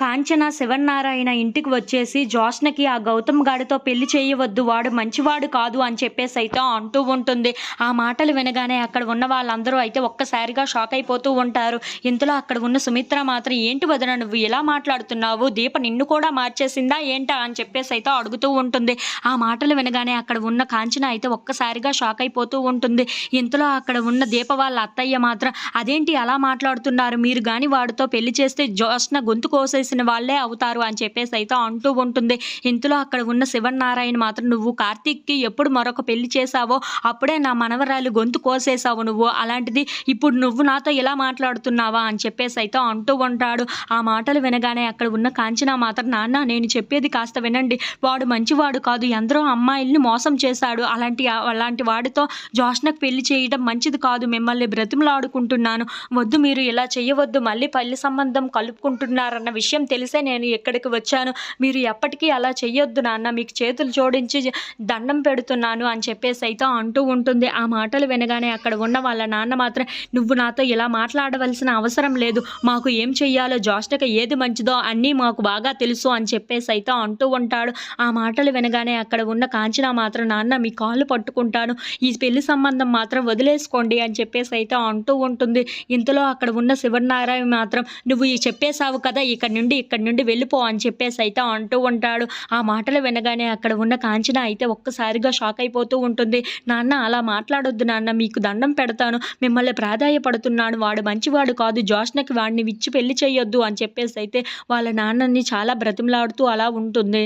కాంచన శివన్నారాయణ ఇంటికి వచ్చేసి జోష్నకి ఆ గౌతమ్ గాడితో పెళ్లి చేయవద్దు, వాడు మంచివాడు కాదు అని చెప్పేసి అయితే అంటూ ఉంటుంది. ఆ మాటలు వినగానే అక్కడ ఉన్న వాళ్ళందరూ అయితే ఒక్కసారిగా షాక్ అయిపోతూ ఉంటారు. ఇంతలో అక్కడ ఉన్న సుమిత్ర మాత్రం, ఏంటి వదిన నువ్వు ఇలా మాట్లాడుతున్నావు, దీప నిన్ను కూడా మార్చేసిందా ఏంటా అని చెప్పేసి అయితే అడుగుతూ ఉంటుంది. ఆ మాటలు వినగానే అక్కడ ఉన్న కాంచన అయితే ఒక్కసారిగా షాక్ అయిపోతూ ఉంటుంది. ఇంతలో అక్కడ ఉన్న దీప వాళ్ళ అత్తయ్య మాత్రం, అదేంటి అలా మాట్లాడుతున్నారు, మీరు కానీ వాడితో పెళ్లి చేస్తే జోష్న గొంతు కోసేసిన వాళ్ళే అవుతారు అని చెప్పేసి అయితే అంటూ ఉంటుంది. ఇంతలో అక్కడ ఉన్న శివనారాయణ మాత్రం, నువ్వు కార్తీక్కి ఎప్పుడు మరొక పెళ్లి చేశావో అప్పుడే నా మనవరాలు గొంతు కోసేసావు నువ్వు, అలాంటిది ఇప్పుడు నువ్వు నాతో ఇలా మాట్లాడుతున్నావా అని చెప్పేసి అయితే అంటూ ఉంటాడు. ఆ మాటలు వినగానే అక్కడ ఉన్న కాంచన మాత్రం, నాన్న నేను చెప్పేది కాస్త వినండి, వాడు మంచివాడు కాదు, ఎందరో అమ్మాయిల్ని మోసం చేశాడు, అలాంటి వాడితో జోష్నకు పెళ్లి చేయడం మంచిది కాదు, మిమ్మల్ని బ్రతిమలాడుకుంటున్నాను, వద్దు మీరు ఇలా చేయవద్దు, మళ్ళీ పెళ్లి సంబంధం కలుపుకుంటున్నారన్న విషయం తెలిసే నేను ఇక్కడికి వచ్చాను, మీరు ఎప్పటికీ అలా చెయ్యొద్దు నాన్న, మీకు చేతులు జోడించి దండం పెడుతున్నాను అని చెప్పేసి అయితే అంటూ ఉంటుంది. ఆ మాటలు వినగానే అక్కడ ఉన్న వాళ్ళ నాన్న మాత్రం, నువ్వు నాతో ఇలా మాట్లాడవలసిన అవసరం లేదు, మాకు ఏం చెయ్యాలో జోష్నకి ఏది మంచిదో అన్నీ మాకు బాగా తెలుసు అని చెప్పేసి అయితే అంటూ ఉంటాడు. ఆ మాటలు వినగానే అక్కడ ఉన్న కాంచన మాత్రం, నాన్న మీ కాళ్ళు పట్టుకుంటాను, ఈ పెళ్లి సంబంధం మాత్రం వదిలేసుకోండి అని చెప్పేసి అయితే అంటూ ఉంటుంది. ఇంతలో అక్కడ ఉన్న శివనారాయణ మాత్రం, నువ్వు చెప్పేశావు కదా, ఇక్కడి నుండి వెళ్ళిపో అని చెప్పేసి అయితే అంటూ ఉంటాడు. ఆ మాటలు వినగానే అక్కడ ఉన్న కాంచన అయితే ఒక్కసారిగా షాక్ అయిపోతూ ఉంటుంది. నాన్న అలా మాట్లాడొద్దు నాన్న, మీకు దండం పెడతాను, మిమ్మల్ని ప్రాధాయపడుతున్నాను, వాడు మంచివాడు కాదు, జోష్నకి వాడిని ఇచ్చి పెళ్లి చేయొద్దు అని చెప్పేసి అయితే వాళ్ళ నాన్నని చాలా బ్రతిమలాడుతూ అలా ఉంటుంది.